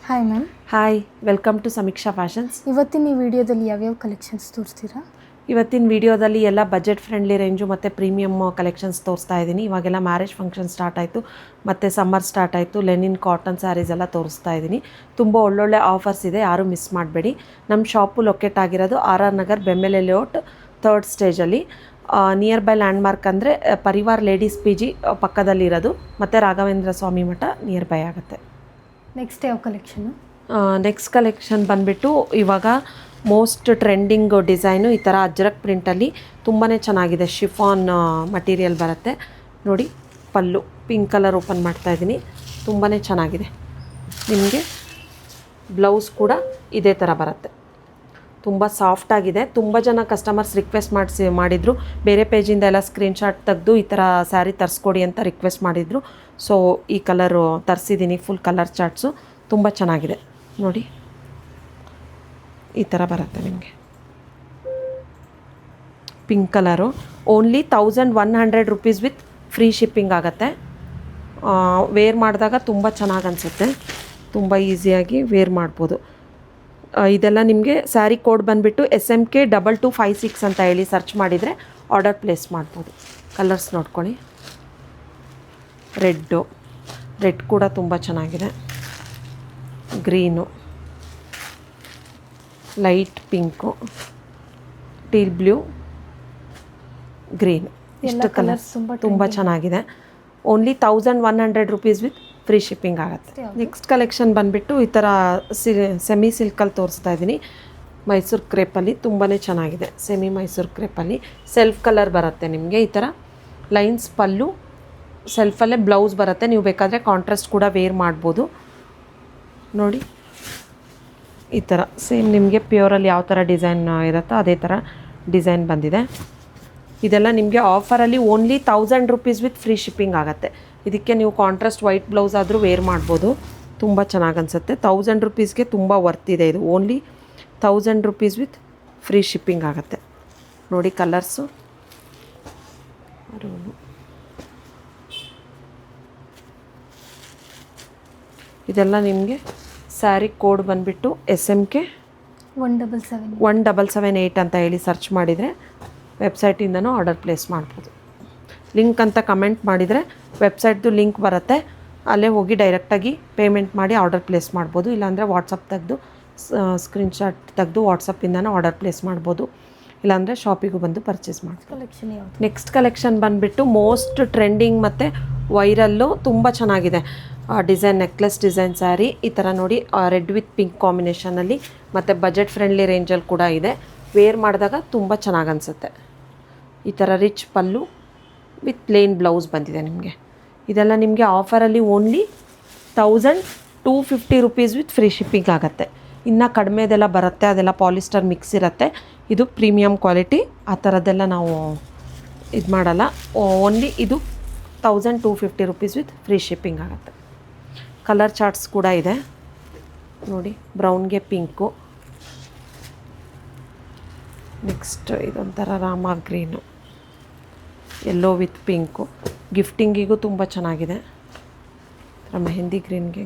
Hi ma'am. Hi, welcome to Samiksha fashions. ಇವತ್ತಿನ ಈ ವಿಡಿಯೋದಲ್ಲಿ ಯಾವ್ಯಾವ ಕಲೆಕ್ಷನ್ಸ್ ತೋರಿಸ್ತೀರಾ? ಇವತ್ತಿನ ವಿಡಿಯೋದಲ್ಲಿ ಎಲ್ಲ ಬಜೆಟ್ ಫ್ರೆಂಡ್ಲಿ ರೇಂಜು ಮತ್ತು ಪ್ರೀಮಿಯಮ್ ಕಲೆಕ್ಷನ್ಸ್ ತೋರಿಸ್ತಾ ಇದ್ದೀನಿ. ಇವಾಗೆಲ್ಲ ಮ್ಯಾರೇಜ್ ಫಂಕ್ಷನ್ ಸ್ಟಾರ್ಟ್ ಆಯಿತು ಮತ್ತು ಸಮ್ಮರ್ ಸ್ಟಾರ್ಟ್ ಆಯಿತು. ಲೆನಿನ್ ಕಾಟನ್ ಸ್ಯಾರೀಸ್ ಎಲ್ಲ ತೋರಿಸ್ತಾ ಇದ್ದೀನಿ. ತುಂಬ ಒಳ್ಳೊಳ್ಳೆ ಆಫರ್ಸ್ ಇದೆ, ಯಾರೂ ಮಿಸ್ ಮಾಡಬೇಡಿ. ನಮ್ಮ ಶಾಪು ಲೊಕೇಟ್ ಆಗಿರೋದು RR ನಗರ್ ಬೆಮ್ಮೆಲೆ ಲೇಔಟ್ 3rd ಸ್ಟೇಜಲ್ಲಿ. ನಿಯರ್ ಬೈ ಲ್ಯಾಂಡ್ಮಾರ್ಕ್ ಅಂದರೆ ಪರಿವಾರ್ ಲೇಡೀಸ್ PG ಪಕ್ಕದಲ್ಲಿರೋದು, ಮತ್ತು ರಾಘವೇಂದ್ರ ಸ್ವಾಮಿ ಮಠ ನಿಯರ್ ಬೈ ಆಗುತ್ತೆ. ನೆಕ್ಸ್ಟ್ ಯಾವ ಕಲೆಕ್ಷನು? ನೆಕ್ಸ್ಟ್ ಕಲೆಕ್ಷನ್ ಬಂದುಬಿಟ್ಟು ಇವಾಗ ಮೋಸ್ಟ್ ಟ್ರೆಂಡಿಂಗ್ ಡಿಸೈನು ಈ ಥರ ಅಜ್ರಕ್ ಪ್ರಿಂಟಲ್ಲಿ ತುಂಬಾ ಚೆನ್ನಾಗಿದೆ. ಶಿಫಾನ್ ಮಟೀರಿಯಲ್ ಬರುತ್ತೆ ನೋಡಿ. ಪಲ್ಲು ಪಿಂಕ್ ಕಲರ್ ಓಪನ್ ಮಾಡ್ತಾಯಿದ್ದೀನಿ, ತುಂಬಾ ಚೆನ್ನಾಗಿದೆ. ನಿಮಗೆ ಬ್ಲೌಸ್ ಕೂಡ ಇದೇ ಥರ ಬರುತ್ತೆ, ತುಂಬ ಸಾಫ್ಟಾಗಿದೆ. ತುಂಬ ಜನ ಕಸ್ಟಮರ್ಸ್ ರಿಕ್ವೆಸ್ಟ್ ಮಾಡಿದರು, ಬೇರೆ ಪೇಜಿಂದ ಎಲ್ಲ ಸ್ಕ್ರೀನ್ಶಾಟ್ ತೆಗೆದು ಈ ಥರ ಸ್ಯಾರಿ ತರಿಸ್ಕೊಡಿ ಅಂತ ರಿಕ್ವೆಸ್ಟ್ ಮಾಡಿದರು. ಸೊ ಈ ಕಲರು ತರಿಸಿದ್ದೀನಿ, ಫುಲ್ ಕಲರ್ ಚಾರ್ಟ್ಸು ತುಂಬ ಚೆನ್ನಾಗಿದೆ ನೋಡಿ. ಈ ಥರ ಬರುತ್ತೆ ನಿಮಗೆ pink colour. Only 1100 rupees with free shipping ಆಗುತ್ತೆ. ವೇರ್ ಮಾಡಿದಾಗ ತುಂಬ ಚೆನ್ನಾಗಿ ಅನಿಸುತ್ತೆ, ತುಂಬ ಈಸಿಯಾಗಿ ವೇರ್ ಮಾಡ್ಬೋದು. ಇದೆಲ್ಲ ನಿಮಗೆ ಸ್ಯಾರಿ ಕೋಡ್ ಬಂದುಬಿಟ್ಟು SMK 2256 ಅಂತ ಹೇಳಿ ಸರ್ಚ್ ಮಾಡಿದರೆ ಆರ್ಡರ್ ಪ್ಲೇಸ್ ಮಾಡ್ಬೋದು. ಕಲರ್ಸ್ ನೋಡ್ಕೊಳ್ಳಿ. ರೆಡ್ ಕೂಡ ತುಂಬ ಚೆನ್ನಾಗಿದೆ. Green, light pink, teal blue, green, ಇಷ್ಟು ಕಲರ್ಸ್ ತುಂಬ ಚೆನ್ನಾಗಿದೆ. Only 1100 rupees with free shipping ಆಗುತ್ತೆ. ನೆಕ್ಸ್ಟ್ ಕಲೆಕ್ಷನ್ ಬಂದುಬಿಟ್ಟು ಈ ಥರ ಸೆಮಿ ಸಿಲ್ಕಲ್ಲಿ ತೋರಿಸ್ತಾ ಇದ್ದೀನಿ. ಮೈಸೂರು ಕ್ರೇಪಲ್ಲಿ ತುಂಬಾ ಚೆನ್ನಾಗಿದೆ. ಸೆಮಿ ಮೈಸೂರು ಕ್ರೇಪಲ್ಲಿ ಸೆಲ್ಫ್ ಕಲರ್ ಬರುತ್ತೆ ನಿಮಗೆ. ಈ ಥರ ಲೈನ್ಸ್ ಪಲ್ಲು, ಸೆಲ್ಫಲ್ಲೇ ಬ್ಲೌಸ್ ಬರುತ್ತೆ. ನೀವು ಬೇಕಾದರೆ ಕಾಂಟ್ರಾಸ್ಟ್ ಕೂಡ ವೇರ್ ಮಾಡ್ಬೋದು ನೋಡಿ. ಈ ಥರ ಸೇಮ್ ನಿಮಗೆ ಪ್ಯೂರಲ್ಲಿ ಯಾವ ಥರ ಡಿಸೈನ್ ಇರುತ್ತೋ ಅದೇ ಥರ ಡಿಸೈನ್ ಬಂದಿದೆ. ಇದೆಲ್ಲ ನಿಮಗೆ ಆಫರಲ್ಲಿ only 1000 rupees with free shipping ಆಗುತ್ತೆ. ಇದಕ್ಕೆ ನೀವು ಕಾಂಟ್ರಾಸ್ಟ್ ವೈಟ್ ಬ್ಲೌಸ್ ಆದರೂ ವೇರ್ ಮಾಡ್ಬೋದು, ತುಂಬ ಚೆನ್ನಾಗಿ ಅನಿಸುತ್ತೆ. 1000 ರುಪೀಸ್ಗೆ ತುಂಬ ವರ್ತ್ ಇದೆ ಇದು. Only 1000 rupees with free shipping ಆಗುತ್ತೆ ನೋಡಿ. ಕಲರ್ಸು ಇದೆಲ್ಲ ನಿಮಗೆ ಸ್ಯಾರಿ ಕೋಡ್ ಬಂದುಬಿಟ್ಟು SMK 1778 ಅಂತ ಹೇಳಿ ಸರ್ಚ್ ಮಾಡಿದರೆ ವೆಬ್ಸೈಟಿಂದನೂ ಆರ್ಡರ್ ಪ್ಲೇಸ್ ಮಾಡ್ಬೋದು. ಲಿಂಕ್ ಅಂತ ಕಮೆಂಟ್ ಮಾಡಿದರೆ ವೆಬ್ಸೈಟ್ದು ಲಿಂಕ್ ಬರುತ್ತೆ, ಅಲ್ಲೇ ಹೋಗಿ ಡೈರೆಕ್ಟಾಗಿ ಪೇಮೆಂಟ್ ಮಾಡಿ ಆರ್ಡರ್ ಪ್ಲೇಸ್ ಮಾಡ್ಬೋದು. ಇಲ್ಲಾಂದರೆ ವಾಟ್ಸಪ್ ತೆಗೆದು ಸ್ಕ್ರೀನ್ಶಾಟ್ ತೆಗೆದು ವಾಟ್ಸಪ್ಪಿಂದನೂ ಆರ್ಡರ್ ಪ್ಲೇಸ್ ಮಾಡ್ಬೋದು. ಇಲ್ಲಾಂದರೆ ಶಾಪಿಗೂ ಬಂದು ಪರ್ಚೇಸ್ ಮಾಡ್ಬೋದು. ನೆಕ್ಸ್ಟ್ ಕಲೆಕ್ಷನ್ ಬಂದುಬಿಟ್ಟು ಮೋಸ್ಟ್ ಟ್ರೆಂಡಿಂಗ್ ಮತ್ತು ವೈರಲ್ಲು, ತುಂಬ ಚೆನ್ನಾಗಿದೆ ಡಿಸೈನ್. ನೆಕ್ಲೆಸ್ ಡಿಸೈನ್ ಸ್ಯಾರಿ ಈ ಥರ ನೋಡಿ, ರೆಡ್ ವಿತ್ ಪಿಂಕ್ ಕಾಂಬಿನೇಷನಲ್ಲಿ ಮತ್ತು ಬಜೆಟ್ ಫ್ರೆಂಡ್ಲಿ ರೇಂಜಲ್ಲಿ ಕೂಡ ಇದೆ. ವೇರ್ ಮಾಡಿದಾಗ ತುಂಬ ಚೆನ್ನಾಗಿ ಅನಿಸುತ್ತೆ. ಈ ಥರ rich pallu with plain blouse ಬಂದಿದೆ ನಿಮಗೆ. ಇದೆಲ್ಲ ನಿಮಗೆ ಆಫರಲ್ಲಿ only 1250 rupees with free shipping ಆಗುತ್ತೆ. ಇನ್ನು ಕಡಿಮೆದೆಲ್ಲ ಬರುತ್ತೆ, ಅದೆಲ್ಲ ಪಾಲಿಸ್ಟರ್ ಮಿಕ್ಸ್ ಇರುತ್ತೆ. ಇದು ಪ್ರೀಮಿಯಮ್ ಕ್ವಾಲಿಟಿ, ಆ ಥರದ್ದೆಲ್ಲ ನಾವು ಇದು ಮಾಡಲ್ಲ. ಓನ್ಲಿ ಇದು 1250 ರುಪೀಸ್ ವಿತ್ ಫ್ರೀ ಶಿಪ್ಪಿಂಗ್ ಆಗುತ್ತೆ. ಕಲರ್ ಚಾರ್ಟ್ಸ್ ಕೂಡ ಇದೆ ನೋಡಿ. ಬ್ರೌನ್ಗೆ ಪಿಂಕು, ನೆಕ್ಸ್ಟ್ ಇದೊಂಥರ ರಾಮ ಗ್ರೀನು, ಯೆಲ್ಲೋ ವಿತ್ ಪಿಂಕು. ಗಿಫ್ಟಿಂಗಿಗೂ ತುಂಬ ಚೆನ್ನಾಗಿದೆ. ಮೆಹಂದಿ ಗ್ರೀನ್ಗೆ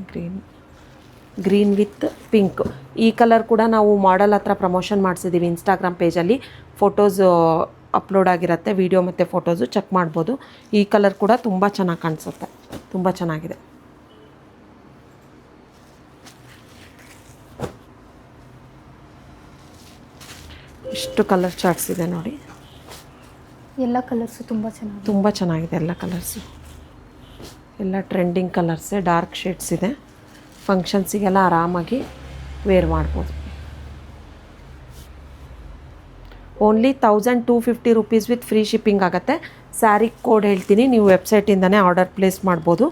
ಗ್ರೀನ್ ವಿತ್ ಪಿಂಕ್. ಈ ಕಲರ್ ಕೂಡ ನಾವು ಮಾಡೆಲ್ ಹತ್ರ ಪ್ರಮೋಷನ್ ಮಾಡಿಸಿದ್ದೀವಿ ಇನ್ಸ್ಟಾಗ್ರಾಮ್ ಪೇಜಲ್ಲಿ. ಫೋಟೋಸ್ ಅಪ್ಲೋಡ್ ಆಗಿರುತ್ತೆ, ವಿಡಿಯೋ ಮತ್ತು ಫೋಟೋಸು ಚೆಕ್ ಮಾಡ್ಬೋದು. ಈ ಕಲರ್ ಕೂಡ ತುಂಬ ಚೆನ್ನಾಗಿ ಕಾಣಿಸುತ್ತೆ, ತುಂಬ ಚೆನ್ನಾಗಿದೆ. ಇಷ್ಟು ಕಲರ್ ಚಾರ್ಟ್ಸ್ ಇದೆ ನೋಡಿ. ಎಲ್ಲ ಕಲರ್ಸು ತುಂಬ ಚೆನ್ನಾಗಿದೆ. ಎಲ್ಲ ಕಲರ್ಸು ಎಲ್ಲ ಟ್ರೆಂಡಿಂಗ್ ಕಲರ್ಸೇ, ಡಾರ್ಕ್ ಶೇಡ್ಸ್ ಇದೆ. ಫಂಕ್ಷನ್ಸಿಗೆಲ್ಲ ಆರಾಮಾಗಿ ವೇರ್ ಮಾಡ್ಬೋದು. Only 1250 rupees with free shipping ಆಗುತ್ತೆ. ಸ್ಯಾರಿ ಕೋಡ್ ಹೇಳ್ತೀನಿ, ನೀವು ವೆಬ್ಸೈಟಿಂದನೇ ಆರ್ಡರ್ ಪ್ಲೇಸ್ ಮಾಡ್ಬೋದು.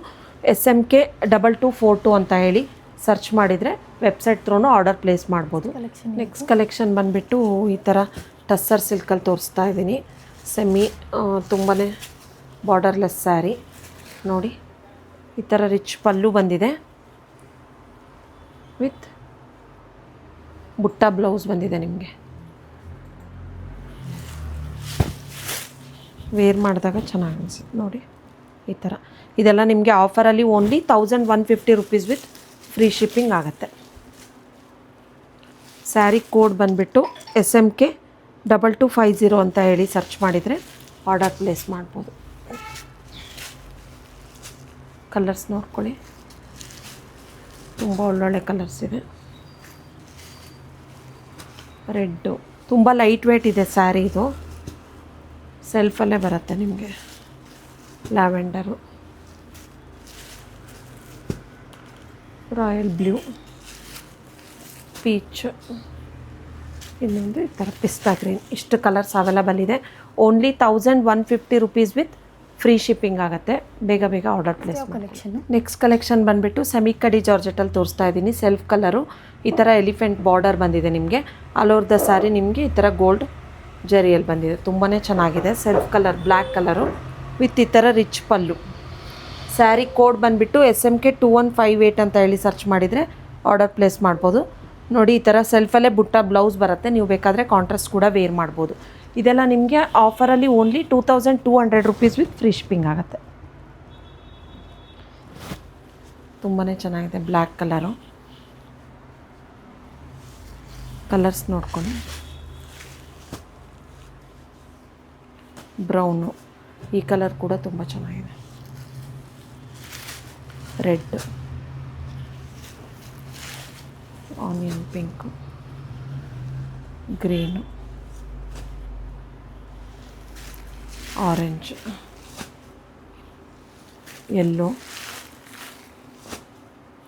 SMK 2242 ಅಂತ ಹೇಳಿ ಸರ್ಚ್ ಮಾಡಿದರೆ ವೆಬ್ಸೈಟ್ ಥ್ರೂ ಆರ್ಡರ್ ಪ್ಲೇಸ್ ಮಾಡ್ಬೋದು. ನೆಕ್ಸ್ಟ್ ಕಲೆಕ್ಷನ್ ಬಂದುಬಿಟ್ಟು ಈ ಥರ ಟಸ್ಸರ್ ಸಿಲ್ಕಲ್ಲಿ ತೋರಿಸ್ತಾ ಇದ್ದೀನಿ. ಸೆಮಿ ತುಂಬಾ ಬಾರ್ಡರ್ಲೆಸ್ ಸ್ಯಾರಿ ನೋಡಿ. ಈ ಥರ ರಿಚ್ ಪಲ್ಲು ಬಂದಿದೆ ವಿತ್ ಬುಟ್ಟ ಬ್ಲೌಸ್ ಬಂದಿದೆ ನಿಮಗೆ. ವೇರ್ ಮಾಡಿದಾಗ ಚೆನ್ನಾಗಿ ಅನಿಸುತ್ತೆ ನೋಡಿ. ಈ ಥರ ಇದೆಲ್ಲ ನಿಮಗೆ ಆಫರಲ್ಲಿ only 1150 rupees with free shipping ಆಗುತ್ತೆ. ಸ್ಯಾರಿ ಕೋಡ್ ಬಂದುಬಿಟ್ಟು SMK 2250 ಅಂತ ಹೇಳಿ ಸರ್ಚ್ ಮಾಡಿದರೆ ಆರ್ಡರ್ ಪ್ಲೇಸ್ ಮಾಡ್ಬೋದು. ಕಲರ್ಸ್ ನೋಡ್ಕೊಳ್ಳಿ, ತುಂಬ ಒಳ್ಳೊಳ್ಳೆ ಕಲರ್ಸ್ ಇದೆ. ರೆಡ್ಡು ತುಂಬ ಲೈಟ್ ವೇಟ್ ಇದೆ ಸ್ಯಾರಿ, ಇದು ಸೆಲ್ಫಲ್ಲೇ ಬರುತ್ತೆ ನಿಮಗೆ. ಲ್ಯಾವೆಂಡರು, ರಾಯಲ್ ಬ್ಲೂ, ಪೀಚ್, ಇನ್ನೊಂದು ಈ ಥರ ಪಿಸ್ತಾ ಗ್ರೀನ್. ಇಷ್ಟು ಕಲರ್ಸ್ ಅವೈಲಬಲ್ ಇದೆ. Only 1150 rupees with free shipping ಆಗುತ್ತೆ. ಬೇಗ ಬೇಗ order place collection. Next collection ಬಂದುಬಿಟ್ಟು ಸೆಮಿ ಕಡಿ ಜಾರ್ಜೆಟಲ್ಲಿ ತೋರಿಸ್ತಾ ಇದ್ದೀನಿ. ಸೆಲ್ಫ್ ಕಲರು, ಈ ಥರ ಎಲಿಫೆಂಟ್ ಬಾರ್ಡರ್ ಬಂದಿದೆ ನಿಮಗೆ. ಆಲ್ ಓವರ್ ದ ಸ್ಯಾರಿ ನಿಮಗೆ ಈ ಥರ ಗೋಲ್ಡ್ ಜರಿಯಲ್ಲಿ ಬಂದಿದೆ. ತುಂಬಾ ಚೆನ್ನಾಗಿದೆ. Self colour black colour with ಈ ಥರ ರಿಚ್ ಪಲ್ಲು. ಸ್ಯಾರಿ ಕೋಡ್ ಬಂದುಬಿಟ್ಟು SMK 2158 ಅಂತ ಹೇಳಿ ಸರ್ಚ್ ಮಾಡಿದರೆ ಆರ್ಡರ್ ಪ್ಲೇಸ್ ಮಾಡ್ಬೋದು. ನೋಡಿ, ಈ ಥರ ಸೆಲ್ಫಲ್ಲೇ ಬುಟ್ಟ ಬ್ಲೌಸ್ ಬರುತ್ತೆ. ನೀವು ಬೇಕಾದರೆ ಕಾಂಟ್ರಾಸ್ಟ್ ಕೂಡ ವೇರ್ ಮಾಡ್ಬೋದು. ಇದೆಲ್ಲ ನಿಮಗೆ ಆಫರಲ್ಲಿ only 2200 rupees with free shipping ಆಗುತ್ತೆ. ತುಂಬಾ ಚೆನ್ನಾಗಿದೆ. ಬ್ಲ್ಯಾಕ್ ಕಲರು, ಕಲರ್ಸ್ ನೋಡ್ಕೊಂಡು, ಬ್ರೌನು, ಈ ಕಲರ್ ಕೂಡ ತುಂಬ ಚೆನ್ನಾಗಿದೆ. Red, onion pink, green, orange, yellow,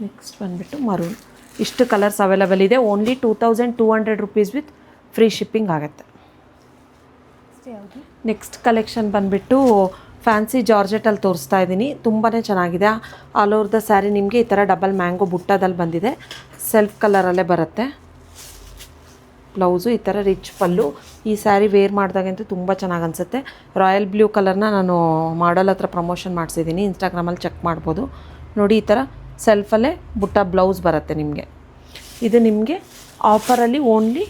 next ಬಂದುಬಿಟ್ಟು ಮರೂನ್. ಇಷ್ಟು ಕಲರ್ಸ್ ಅವೈಲಬಲ್ ಇದೆ. Only 2200 rupees with free shipping ಆಗುತ್ತೆ. ನೆಕ್ಸ್ಟ್ ಕಲೆಕ್ಷನ್ ಬಂದುಬಿಟ್ಟು ಫ್ಯಾನ್ಸಿ ಜಾರ್ಜೆಟಲ್ಲಿ ತೋರಿಸ್ತಾ ಇದ್ದೀನಿ. ತುಂಬಾ ಚೆನ್ನಾಗಿದೆ. ಆಲ್ ಓವರ್ ದ ಸ್ಯಾರಿ ನಿಮಗೆ ಈ ಥರ ಡಬಲ್ ಮ್ಯಾಂಗೋ ಬುಟ್ಟದಲ್ಲಿ ಬಂದಿದೆ. ಸೆಲ್ಫ್ ಕಲರಲ್ಲೇ ಬರುತ್ತೆ. ಬ್ಲೌಸು ಈ ಥರ ರಿಚ್ ಪಲ್ಲು. ಈ ಸ್ಯಾರಿ ವೇರ್ ಮಾಡಿದಾಗಂತೂ ತುಂಬ ಚೆನ್ನಾಗಿ ಅನಿಸುತ್ತೆ. ರಾಯಲ್ ಬ್ಲೂ ಕಲರ್ನ ನಾನು ಮಾಡಲ್ ಹತ್ರ ಪ್ರಮೋಷನ್ ಮಾಡಿಸಿದ್ದೀನಿ, ಇನ್ಸ್ಟಾಗ್ರಾಮಲ್ಲಿ ಚೆಕ್ ಮಾಡ್ಬೋದು. ನೋಡಿ, ಈ ಥರ ಸೆಲ್ಫಲ್ಲೇ ಬುಟ್ಟ ಬ್ಲೌಸ್ ಬರುತ್ತೆ ನಿಮಗೆ. ಇದು ನಿಮಗೆ ಆಫರಲ್ಲಿ only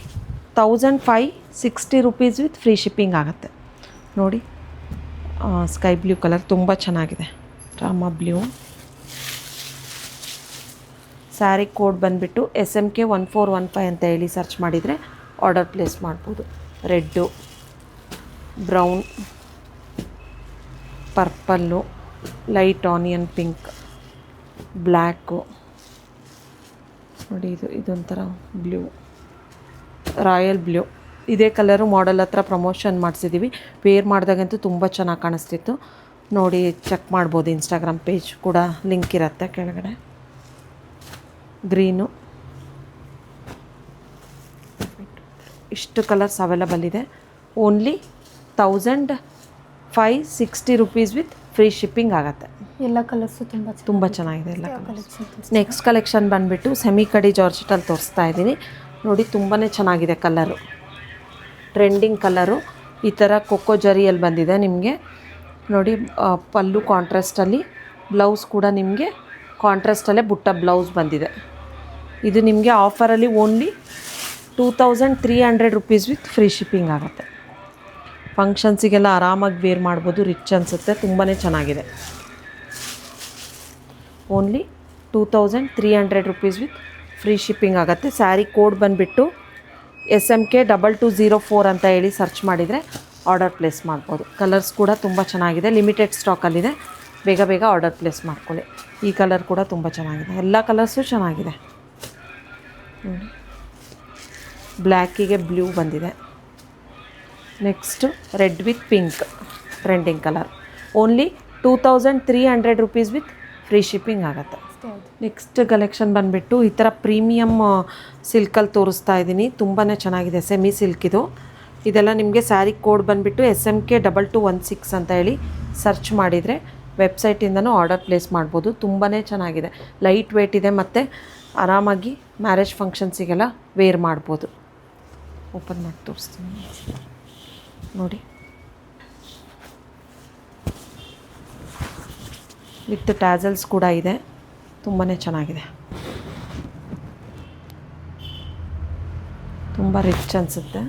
1560 rupees with free shipping ಆಗುತ್ತೆ. ನೋಡಿ, ಸ್ಕೈ ಬ್ಲೂ ಕಲರ್ ತುಂಬ ಚೆನ್ನಾಗಿದೆ. ರಾಮ ಬ್ಲೂ. ಸ್ಯಾರಿ ಕೋಡ್ ಬಂದುಬಿಟ್ಟು SMK 1415 ಅಂತ ಹೇಳಿ ಸರ್ಚ್ ಮಾಡಿದರೆ ಆರ್ಡರ್ ಪ್ಲೇಸ್ ಮಾಡ್ಬೋದು. Red, brown, purple, light onion pink, black. ನೋಡಿ, ಇದೊಂಥರ ಬ್ಲೂ, ರಾಯಲ್ ಬ್ಲೂ. ಇದೇ ಕಲರು ಮಾಡೆಲ್ ಹತ್ರ ಪ್ರಮೋಷನ್ ಮಾಡಿಸಿದ್ದೀವಿ. ವೇರ್ ಮಾಡಿದಾಗಂತೂ ತುಂಬ ಚೆನ್ನಾಗಿ ಕಾಣಿಸ್ತಿತ್ತು. ನೋಡಿ, ಚೆಕ್ ಮಾಡ್ಬೋದು. ಇನ್ಸ್ಟಾಗ್ರಾಮ್ ಪೇಜ್ ಕೂಡ ಲಿಂಕ್ ಇರುತ್ತೆ ಕೆಳಗಡೆ. ಗ್ರೀನು. ಇಷ್ಟು ಕಲರ್ಸ್ ಅವೈಲಬಲ್ ಇದೆ. Only 1560 rupees with free shipping ಆಗುತ್ತೆ. ಎಲ್ಲ ಕಲರ್ಸು ತುಂಬ ಚೆನ್ನಾಗಿದೆ. ಎಲ್ಲ ಕಲರ್ಸ್. ನೆಕ್ಸ್ಟ್ ಕಲೆಕ್ಷನ್ ಬಂದುಬಿಟ್ಟು ಸೆಮಿ ಕಡಿ ಜಾರ್ಜೆಟಲ್ಲಿ ತೋರಿಸ್ತಾ ಇದ್ದೀನಿ. ನೋಡಿ, ತುಂಬಾ ಚೆನ್ನಾಗಿದೆ ಕಲರು. Trending colour. ಈ ಥರ ಕೊಕ್ಕೋ ಜರಿಯಲ್ಲಿ ಬಂದಿದೆ ನಿಮಗೆ. ನೋಡಿ, ಪಲ್ಲು ಕಾಂಟ್ರಾಸ್ಟಲ್ಲಿ, ಬ್ಲೌಸ್ ಕೂಡ ನಿಮಗೆ ಕಾಂಟ್ರಾಸ್ಟಲ್ಲೇ ಬುಟ್ಟ ಬ್ಲೌಸ್ ಬಂದಿದೆ. ಇದು ನಿಮಗೆ ಆಫರಲ್ಲಿ only 2300 rupees with free shipping ಆಗುತ್ತೆ. ಫಂಕ್ಷನ್ಸಿಗೆಲ್ಲ ಆರಾಮಾಗಿ ವೇರ್ ಮಾಡ್ಬೋದು. ರಿಚ್ ಅನಿಸುತ್ತೆ. ತುಂಬಾ ಚೆನ್ನಾಗಿದೆ. Only 2300 rupees with free shipping ಆಗುತ್ತೆ. ಸ್ಯಾರಿ ಕೋಡ್ ಬಂದುಬಿಟ್ಟು SMK 2204 ಅಂತ ಹೇಳಿ ಸರ್ಚ್ ಮಾಡಿದರೆ ಆರ್ಡರ್ ಪ್ಲೇಸ್ ಮಾಡ್ಬೋದು. ಕಲರ್ಸ್ ಕೂಡ ತುಂಬ ಚೆನ್ನಾಗಿದೆ. ಲಿಮಿಟೆಡ್ ಸ್ಟಾಕಲ್ಲಿದೆ. ಬೇಗ ಬೇಗ ಆರ್ಡರ್ ಪ್ಲೇಸ್ ಮಾಡ್ಕೊಳ್ಳಿ. ಈ ಕಲರ್ ಕೂಡ ತುಂಬ ಚೆನ್ನಾಗಿದೆ. ಎಲ್ಲ ಕಲರ್ಸು ಚೆನ್ನಾಗಿದೆ. ಬ್ಲ್ಯಾಕಿಗೆ ಬ್ಲೂ ಬಂದಿದೆ. Next red with pink, trending colour. Only 2300 rupees with free shipping ಆಗುತ್ತೆ. ನೆಕ್ಸ್ಟ್ ಕಲೆಕ್ಷನ್ ಬಂದುಬಿಟ್ಟು ಈ ಥರ ಪ್ರೀಮಿಯಮ್ ಸಿಲ್ಕಲ್ಲಿ ತೋರಿಸ್ತಾ ಇದ್ದೀನಿ. ತುಂಬಾ ಚೆನ್ನಾಗಿದೆ. ಸೆಮಿ ಸಿಲ್ಕ್ ಇದು. ಇದೆಲ್ಲ ನಿಮಗೆ ಸ್ಯಾರಿ ಕೋಡ್ ಬಂದುಬಿಟ್ಟು SMK 2216 ಅಂತ ಹೇಳಿ ಸರ್ಚ್ ಮಾಡಿದರೆ ವೆಬ್ಸೈಟಿಂದನೂ ಆರ್ಡರ್ ಪ್ಲೇಸ್ ಮಾಡ್ಬೋದು. ತುಂಬಾ ಚೆನ್ನಾಗಿದೆ. ಲೈಟ್ ವೇಟ್ ಇದೆ ಮತ್ತು ಆರಾಮಾಗಿ ಮ್ಯಾರೇಜ್ ಫಂಕ್ಷನ್ಸಿಗೆಲ್ಲ ವೇರ್ ಮಾಡ್ಬೋದು. ಓಪನ್ ಮಾಡಿ ತೋರಿಸ್ತೀನಿ ನೋಡಿ. ವಿತ್ ಟ್ಯಾಸಲ್ಸ್ ಕೂಡ ಇದೆ. ತುಂಬಾ ಚೆನ್ನಾಗಿದೆ. ತುಂಬ ರಿಚ್ ಅನಿಸುತ್ತೆ.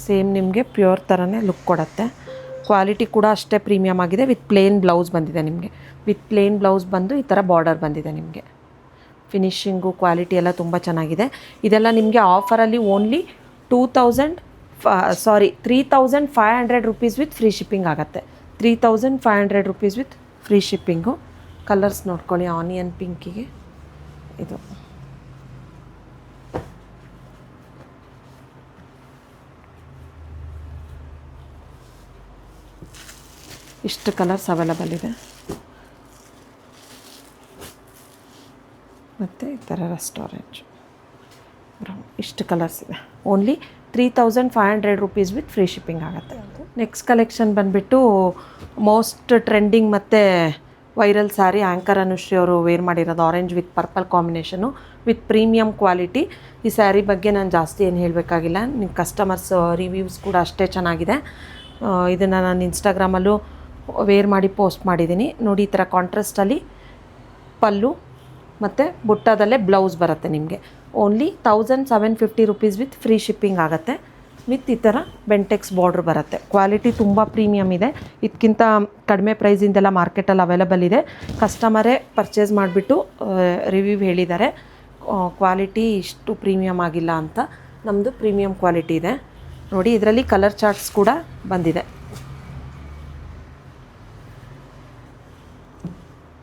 ಸೇಮ್ ನಿಮಗೆ ಪ್ಯೂರ್ ಥರನೇ ಲುಕ್ ಕೊಡುತ್ತೆ. ಕ್ವಾಲಿಟಿ ಕೂಡ ಅಷ್ಟೇ ಪ್ರೀಮಿಯಮ್ ಆಗಿದೆ. ವಿತ್ ಪ್ಲೇನ್ ಬ್ಲೌಸ್ ಬಂದಿದೆ ನಿಮಗೆ. ವಿತ್ ಪ್ಲೇನ್ ಬ್ಲೌಸ್ ಬಂದು ಈ ಥರ ಬಾರ್ಡರ್ ಬಂದಿದೆ ನಿಮಗೆ. ಫಿನಿಶಿಂಗು ಕ್ವಾಲಿಟಿ ಎಲ್ಲ ತುಂಬ ಚೆನ್ನಾಗಿದೆ. ಇದೆಲ್ಲ ನಿಮಗೆ ಆಫರಲ್ಲಿ only 3,500 rupees with free shipping ಆಗುತ್ತೆ. 3,500 rupees with free shipping. Colours ನೋಡ್ಕೊಳ್ಳಿ. ಆನಿಯನ್ ಪಿಂಕಿಗೆ ಇದು ಇಷ್ಟು ಕಲರ್ಸ್ ಅವೈಲಬಲ್ ಇದೆ. ಮತ್ತು ಈ ಥರ ರಸ್ಟ್ ಆರೆಂಜ್ ಬ್ರೌನ್ ಇಷ್ಟು ಕಲರ್ಸ್ ಇದೆ. Only 3,500 rupees with free shipping ಆಗುತ್ತೆ. ನೆಕ್ಸ್ಟ್ ಕಲೆಕ್ಷನ್ ಬಂದುಬಿಟ್ಟು ಮೋಸ್ಟ್ ಟ್ರೆಂಡಿಂಗ್ ಮತ್ತು ವೈರಲ್ ಸ್ಯಾರಿ ಆ್ಯಂಕರ್ ಅನುಶ್ರೀ ಅವರು ವೇರ್ ಮಾಡಿರೋದು. Orange with purple combination with premium quality. ಈ ಸ್ಯಾರಿ ಬಗ್ಗೆ ನಾನು ಜಾಸ್ತಿ ಏನು ಹೇಳಬೇಕಾಗಿಲ್ಲ. ನಿಮ್ಮ ಕಸ್ಟಮರ್ಸ್ ರಿವ್ಯೂಸ್ ಕೂಡ ಅಷ್ಟೇ ಚೆನ್ನಾಗಿದೆ. ಇದನ್ನು ನಾನು ಇನ್ಸ್ಟಾಗ್ರಾಮಲ್ಲೂ ವೇರ್ ಮಾಡಿ ಪೋಸ್ಟ್ ಮಾಡಿದ್ದೀನಿ ನೋಡಿ. ಈ ಥರ ಕಾಂಟ್ರಾಸ್ಟಲ್ಲಿ ಪಲ್ಲು ಮತ್ತು ಬುಟ್ಟದಲ್ಲೇ ಬ್ಲೌಸ್ ಬರುತ್ತೆ ನಿಮಗೆ. Only 1,750 rupees with free shipping ಆಗುತ್ತೆ. ವಿತ್ ಈ ಥರ ಬೆಂಟೆಕ್ಸ್ ಬಾರ್ಡ್ರ್ ಬರುತ್ತೆ. ಕ್ವಾಲಿಟಿ ತುಂಬ ಪ್ರೀಮಿಯಮ್ ಇದೆ. ಇದಕ್ಕಿಂತ ಕಡಿಮೆ ಪ್ರೈಸಿಂದೆಲ್ಲ ಮಾರ್ಕೆಟಲ್ಲಿ ಅವೈಲಬಲ್ ಇದೆ. ಕಸ್ಟಮರೇ ಪರ್ಚೇಸ್ ಮಾಡಿಬಿಟ್ಟು ರಿವ್ಯೂ ಹೇಳಿದ್ದಾರೆ, ಕ್ವಾಲಿಟಿ ಇಷ್ಟು ಪ್ರೀಮಿಯಮ್ ಆಗಿಲ್ಲ ಅಂತ. ನಮ್ಮದು ಪ್ರೀಮಿಯಮ್ ಕ್ವಾಲಿಟಿ ಇದೆ ನೋಡಿ. ಇದರಲ್ಲಿ ಕಲರ್ ಚಾರ್ಟ್ಸ್ ಕೂಡ ಬಂದಿದೆ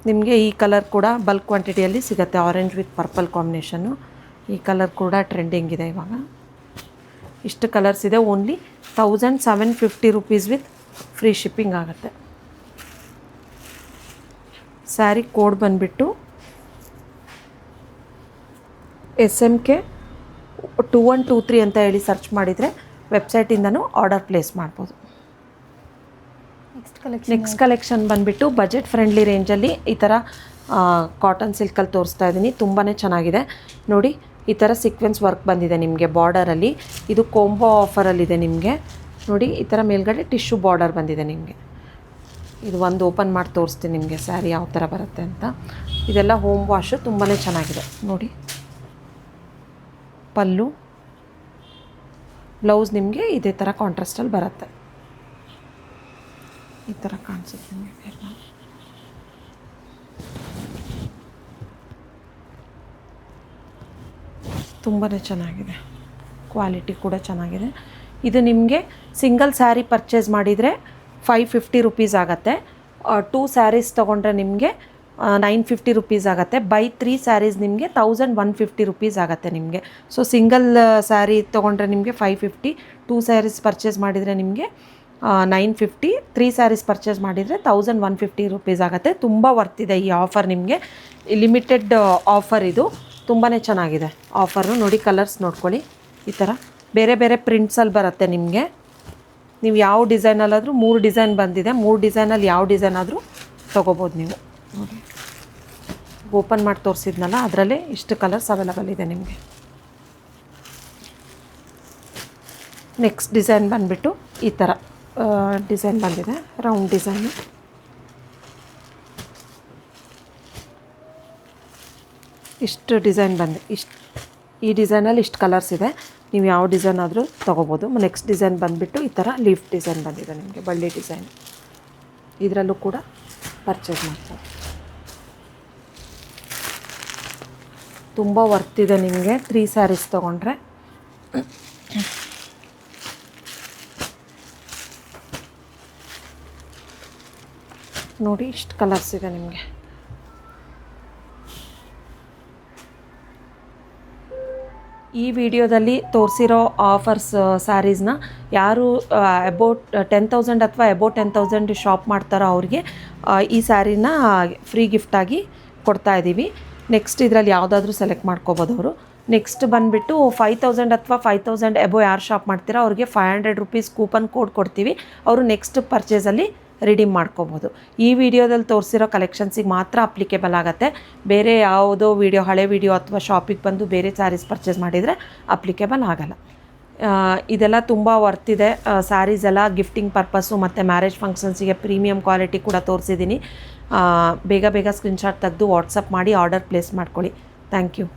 ನಿಮಗೆ. ಈ ಕಲರ್ ಕೂಡ ಬಲ್ಕ್ ಕ್ವಾಂಟಿಟಿಯಲ್ಲಿ ಸಿಗುತ್ತೆ. Orange with purple combination. ಈ ಕಲರ್ ಕೂಡ ಟ್ರೆಂಡಿಂಗ್ ಇದೆ ಇವಾಗ. ಇಷ್ಟು ಕಲರ್ಸ್ ಇದೆ. Only 1,750 rupees with free shipping ಆಗುತ್ತೆ. ಸ್ಯಾರಿ ಕೋಡ್ ಬಂದುಬಿಟ್ಟು SMK 2123 ಅಂತ ಹೇಳಿ ಸರ್ಚ್ ಮಾಡಿದರೆ ವೆಬ್ಸೈಟಿಂದನೂ ಆರ್ಡರ್ ಪ್ಲೇಸ್ ಮಾಡ್ಬೋದು. ನೆಕ್ಸ್ಟ್ ಕಲೆಕ್ಷನ್ ಬಂದುಬಿಟ್ಟು ಬಜೆಟ್ ಫ್ರೆಂಡ್ಲಿ ರೇಂಜಲ್ಲಿ ಈ ಥರ ಕಾಟನ್ ಸಿಲ್ಕಲ್ಲಿ ತೋರಿಸ್ತಾ ಇದ್ದೀನಿ. ತುಂಬಾ ಚೆನ್ನಾಗಿದೆ ನೋಡಿ. ಈ ಥರ ಸೀಕ್ವೆನ್ಸ್ ವರ್ಕ್ ಬಂದಿದೆ ನಿಮಗೆ ಬಾರ್ಡರಲ್ಲಿ. ಇದು ಕೋಂಬೋ ಆಫರಲ್ಲಿದೆ ನಿಮಗೆ ನೋಡಿ. ಈ ಥರ ಮೇಲ್ಗಡೆ ಟಿಶ್ಯೂ ಬಾರ್ಡರ್ ಬಂದಿದೆ ನಿಮಗೆ. ಇದು ಒಂದು ಓಪನ್ ಮಾಡಿ ತೋರಿಸ್ತೀನಿ ನಿಮಗೆ ಸ್ಯಾರಿ ಯಾವ ಥರ ಬರುತ್ತೆ ಅಂತ. ಇದೆಲ್ಲ ಹೋಮ್ ವಾಶು. ತುಂಬಾ ಚೆನ್ನಾಗಿದೆ ನೋಡಿ. ಪಲ್ಲು ಬ್ಲೌಸ್ ನಿಮಗೆ ಇದೇ ಥರ ಕಾಂಟ್ರಾಸ್ಟಲ್ಲಿ ಬರುತ್ತೆ. ಈ ಥರ ಕಾಣಿಸುತ್ತೆ ನಿಮಗೆ. ತುಂಬಾ ಚೆನ್ನಾಗಿದೆ. ಕ್ವಾಲಿಟಿ ಕೂಡ ಚೆನ್ನಾಗಿದೆ. ಇದು ನಿಮಗೆ ಸಿಂಗಲ್ ಸ್ಯಾರಿ ಪರ್ಚೇಸ್ ಮಾಡಿದರೆ 550 ರುಪೀಸ್ ಆಗುತ್ತೆ. 2 ಸ್ಯಾರೀಸ್ ತೊಗೊಂಡ್ರೆ ನಿಮಗೆ 950 ರುಪೀಸ್ ಆಗುತ್ತೆ. ಬೈ 3 ಸ್ಯಾರೀಸ್ ನಿಮಗೆ 1,150 ರುಪೀಸ್ ಆಗುತ್ತೆ ನಿಮಗೆ. ಸೊ ಸಿಂಗಲ್ ಸ್ಯಾರಿ ತೊಗೊಂಡ್ರೆ ನಿಮಗೆ 550, 2 ಸ್ಯಾರೀಸ್ ಪರ್ಚೇಸ್ ಮಾಡಿದರೆ ನಿಮಗೆ 950, 3 ಸ್ಯಾರೀಸ್ ಪರ್ಚೇಸ್ ಮಾಡಿದರೆ 1,150 ರುಪೀಸ್ ಆಗುತ್ತೆ. ತುಂಬ ವರ್ತಿದೆ ಈ ಆಫರ್ ನಿಮಗೆ. ಲಿಮಿಟೆಡ್ ಆಫರ್ ಇದು. ತುಂಬಾ ಚೆನ್ನಾಗಿದೆ ಆಫರು ನೋಡಿ. ಕಲರ್ಸ್ ನೋಡ್ಕೊಳ್ಳಿ. ಈ ಥರ ಬೇರೆ ಬೇರೆ ಪ್ರಿಂಟ್ಸಲ್ಲಿ ಬರುತ್ತೆ ನಿಮಗೆ. ನೀವು ಯಾವ ಡಿಸೈನಲ್ಲಾದರೂ 3 ಡಿಸೈನ್ ಬಂದಿದೆ. 3 ಡಿಸೈನಲ್ಲಿ ಯಾವ ಡಿಸೈನ್ ಆದರೂ ತೊಗೋಬೋದು ನೀವು ನೋಡಿ. ಓಪನ್ ಮಾಡಿ ತೋರಿಸಿದ್ನಲ್ಲ ಅದರಲ್ಲೇ ಇಷ್ಟು ಕಲರ್ಸ್ ಅವೈಲಬಲ್ ಇದೆ ನಿಮಗೆ. ನೆಕ್ಸ್ಟ್ ಡಿಸೈನ್ ಬಂದುಬಿಟ್ಟು ಈ ಥರ ಡಿಸೈನ್ ಬಂದಿದೆ. Round design. ಇಷ್ಟು ಡಿಸೈನ್ ಈ ಡಿಸೈನಲ್ಲಿ ಇಷ್ಟು ಕಲರ್ಸ್ ಇದೆ. ನೀವು ಯಾವ ಡಿಸೈನ್ ಆದರೂ ತೊಗೋಬೋದು. ನೆಕ್ಸ್ಟ್ ಡಿಸೈನ್ ಬಂದುಬಿಟ್ಟು ಈ ಥರ ಲೀಫ್ ಡಿಸೈನ್ ಬಂದಿದೆ ನಿಮಗೆ. ಬಳ್ಳಿ ಡಿಸೈನ್. ಇದರಲ್ಲೂ ಕೂಡ ಪರ್ಚೇಸ್ ಮಾಡ್ತಾರೆ. ತುಂಬ ವರ್ತಿದೆ ನಿಮಗೆ 3 ಸ್ಯಾರೀಸ್ ತೊಗೊಂಡ್ರೆ. ನೋಡಿ ಇಷ್ಟು ಕಲರ್ಸ್ ಇದೆ ನಿಮಗೆ. ಈ ವಿಡಿಯೋದಲ್ಲಿ ತೋರಿಸಿರೋ ಆಫರ್ಸ್ ಸ್ಯಾರೀಸ್ನ ಯಾರು ಅಬೌಟ್ 10,000 ಅಥವಾ ಅಬೌಟ್ 10,000 ಶಾಪ್ ಮಾಡ್ತಾರೋ ಅವ್ರಿಗೆ ಈ ಸ್ಯಾರಿನ ಫ್ರೀ ಗಿಫ್ಟಾಗಿ ಕೊಡ್ತಾ ಇದ್ದೀವಿ. ನೆಕ್ಸ್ಟ್ ಇದರಲ್ಲಿ ಯಾವುದಾದ್ರೂ ಸೆಲೆಕ್ಟ್ ಮಾಡ್ಕೋಬೋದು ಅವರು. ನೆಕ್ಸ್ಟ್ ಬಂದುಬಿಟ್ಟು 5,000 ಅಥವಾ 5,000 ಎಬೋ ಯಾರು ಶಾಪ್ ಮಾಡ್ತೀರೋ ಅವ್ರಿಗೆ 500 ರುಪೀಸ್ ಕೂಪನ್ ಕೋಡ್ ಕೊಡ್ತೀವಿ. ಅವರು ನೆಕ್ಸ್ಟ್ ಪರ್ಚೇಸಲ್ಲಿ ರಿಡೀಮ್ ಮಾಡ್ಕೋಬೋದು. ಈ ವಿಡಿಯೋದಲ್ಲಿ ತೋರಿಸಿರೋ ಕಲೆಕ್ಷನ್ಸಿಗೆ ಮಾತ್ರ ಅಪ್ಲಿಕೇಬಲ್ ಆಗುತ್ತೆ. ಬೇರೆ ಯಾವುದೋ ವಿಡಿಯೋ, ಹಳೆ ವಿಡಿಯೋ ಅಥವಾ ಶಾಪಿಗೆ ಬಂದು ಬೇರೆ ಸ್ಯಾರೀಸ್ ಪರ್ಚೇಸ್ ಮಾಡಿದರೆ ಅಪ್ಲಿಕೇಬಲ್ ಆಗಲ್ಲ. ಇದೆಲ್ಲ ತುಂಬ ವರ್ತಿದೆ ಸ್ಯಾರೀಸ್ ಎಲ್ಲ. ಗಿಫ್ಟಿಂಗ್ ಪರ್ಪಸ್ಸು ಮತ್ತು ಮ್ಯಾರೇಜ್ ಫಂಕ್ಷನ್ಸಿಗೆ ಪ್ರೀಮಿಯಮ್ ಕ್ವಾಲಿಟಿ ಕೂಡ ತೋರಿಸಿದ್ದೀನಿ. ಬೇಗ ಬೇಗ ಸ್ಕ್ರೀನ್ಶಾಟ್ ತೆಗೆದು ವಾಟ್ಸಪ್ ಮಾಡಿ ಆರ್ಡರ್ ಪ್ಲೇಸ್ ಮಾಡ್ಕೊಳ್ಳಿ. Thank you.